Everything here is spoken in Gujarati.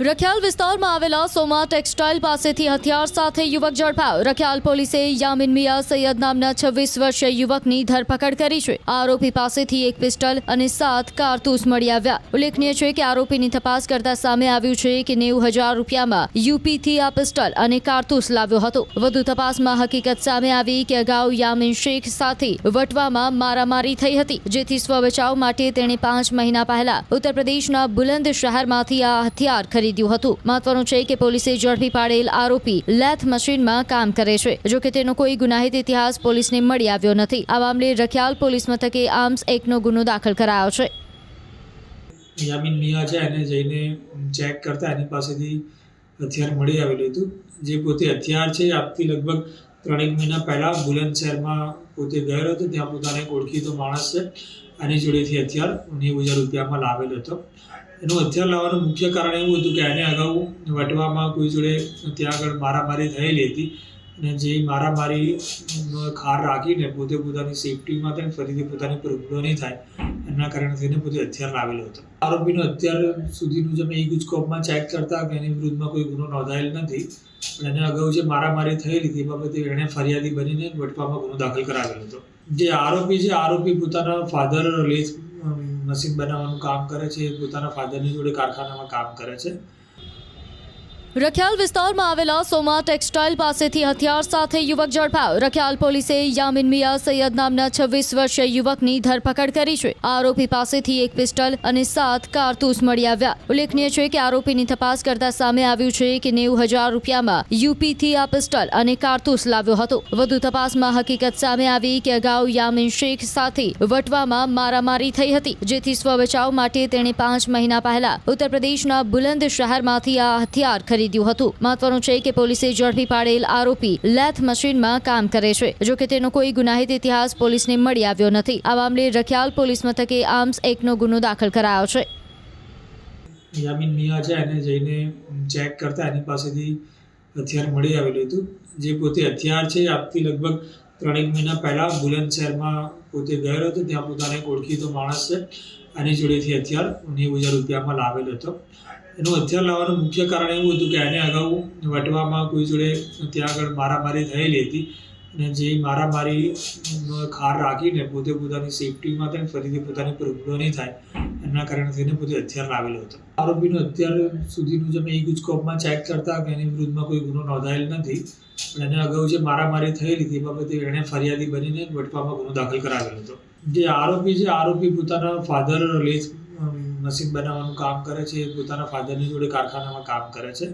રખિયાલ વિસ્તારમાં આવેલા સોમા ટેક્સટાઇલ પાસેથી હથિયાર સાથે યુવક ઝડપાયો। રખિયાલ પોલીસે યામીન મિયા સૈયદ નામના 26 વર્ષીય યુવકની ધરપકડ કરી છે। આરોપી પાસેથી એક પિસ્ટલ અને 7 કારતૂસ મળી આવ્યા। ઉલ્લેખનીય છે કે આરોપીની તપાસ કરતા સામે આવ્યું છે કે 90,000 રૂપિયામાં યુપીથી આ પિસ્ટલ અને કારતૂસ લાવ્યો હતો। વધુ તપાસમાં હકીકત સામે આવી કે અગાઉ યામીન શેખ સાથે વટવામાં મારામારી થઈ હતી, જેથી સ્વબચાવ માટે તેણે 5 મહિના પહેલા ઉત્તર પ્રદેશના બુલંદ શહેરમાંથી આ હથિયાર ખરીદ્યું હતું। મહત્વનું છે કે પોલીસે ઝડપી પાડેલ આરોપી લેથ મશીનમાં કામ કરે છે, જો કે તેનો કોઈ ગુનાહિત ઇતિહાસ પોલીસને મળી આવ્યો નથી। આ મામલે રખિયાલ પોલીસ મથકે આર્મ્સ એક્ટનો ગુનો દાખલ કરાયો છે। યામીન મિયા છે એને જઈને ચેક કરતા એની પાસેથી હથિયાર મળી આવેલું હતું, જે પોતે હથિયાર છે આજથી લગભગ 3 મહિના પહેલાં બુલંદ શહેરમાં પોતે ગયેલો હતો। ત્યાં પોતાને એક ઓળખીતો માણસ છે એની જોડેથી હથિયાર 90,000 રૂપિયામાં લાવેલો હતો। એનું હથિયાર લાવવાનું મુખ્ય કારણ એવું હતું કે એને અગાઉ વટવામાં કોઈ જોડે ત્યાં આગળ મારામારી થયેલી હતી અને જે મારામારીનો ખાર રાખીને પોતે પોતાની સેફટી માટે ફરીથી પોતાની પર હુમલો નહીં થાય એના કારણે થઈને પોતે હથિયાર લાવેલો હતો। આરોપીનો અત્યાર સુધીનું જે મેં ગુજકોપમાં ચેક કરતા કે એની વિરુદ્ધમાં કોઈ ગુનો નોંધાયેલ નથી, પણ એને અગાઉ જે મારામારી થયેલી હતી એ બાબતે એણે ફરિયાદી બનીને વટવામાં ગુનો દાખલ કરાવેલો હતો। જે આરોપી છે આરોપી પોતાના ફાધર લેથ મશીન બનાવવાનું કામ કરે છે, પોતાના ફાધરની જોડે કારખાનામાં કામ કરે છે। રખિયાલ વિસ્તારમાં આવેલા સોમા ટેક્સટાઇલ પાસેથી હથિયાર સાથે યુવક ઝડપાયો। રખિયાલ પોલીસે યામીન મિયા સૈયદ નામના 26 વર્ષીય યુવકની ધરપકડ કરી છે। આરોપી પાસેથી એક પિસ્ટલ અને 7 કારતૂસ મળી આવ્યા। ઉલ્લેખનીય છે કે આરોપીની તપાસ કરતા સામે આવ્યું છે કે 90,000 રૂપિયામાં યુપીથી આ પિસ્ટલ અને કારતૂસ લાવ્યો હતો। વધુ તપાસમાં હકીકત સામે આવી કે અગાઉ યામીન શેખ સાથે વટવામાં મારામારી થઈ હતી, જેથી સ્વબચાવ માટે તેણે 5 મહિના પહેલા ઉત્તર પ્રદેશના બુલંદ શહેરમાંથી આ હથિયાર ખરીદ્યું હતું। મહત્વનું છે કે પોલીસે ઝડપી પાડેલ આરોપી લેથ મશીનમાં કામ કરે છે, જો કે તેનો કોઈ ગુનાહિત ઇતિહાસ પોલીસને મળી આવ્યો નથી। આ મામલે રખિયાલ પોલીસ મથકે આર્મ્સ એક્ટનો ગુનો દાખલ કરાયો છે। યામીન મિયા છે એને જઈને ચેક કરતા એની પાસેથી હથિયાર મળી આવેલું હતું, જે પોતે હથિયાર છે આજથી લગભગ 3 મહિના પહેલાં બુલંદ શહેરમાં પોતે ગયેલો હતો। ત્યાં પોતાને એક ઓળખીતો માણસ છે એની જોડેથી હથિયાર 90,000 રૂપિયામાં લાવેલો હતો। એનું હથિયાર લાવવાનું મુખ્ય કારણ એવું હતું કે એને અગાઉ વટવામાં કોઈ જોડે ત્યાં આગળ મારામારી થયેલી હતી અને જે મારામારીનો ખાર રાખીને પોતે પોતાની સેફટી માટે ફરીથી પોતાની પર હુમલો નહીં થાય એના કારણે થઈને પોતે હથિયાર લાવેલો હતો। આરોપીનો અત્યાર સુધીનું જે મેં ગુજકોપમાં ચેક કરતા કે એની વિરુદ્ધમાં કોઈ ગુનો નોંધાયેલ નથી, પણ એને અગાઉ જે મારામારી થયેલી હતી એ બાબતે એણે ફરિયાદી બનીને વટવામાં ગુનો દાખલ કરાવેલો હતો। જે આરોપી છે આરોપી પોતાના ફાધર લેથ મશીન બનાવવાનું કામ કરે છે, પોતાના ફાધરની જોડે કારખાનામાં કામ કરે છે।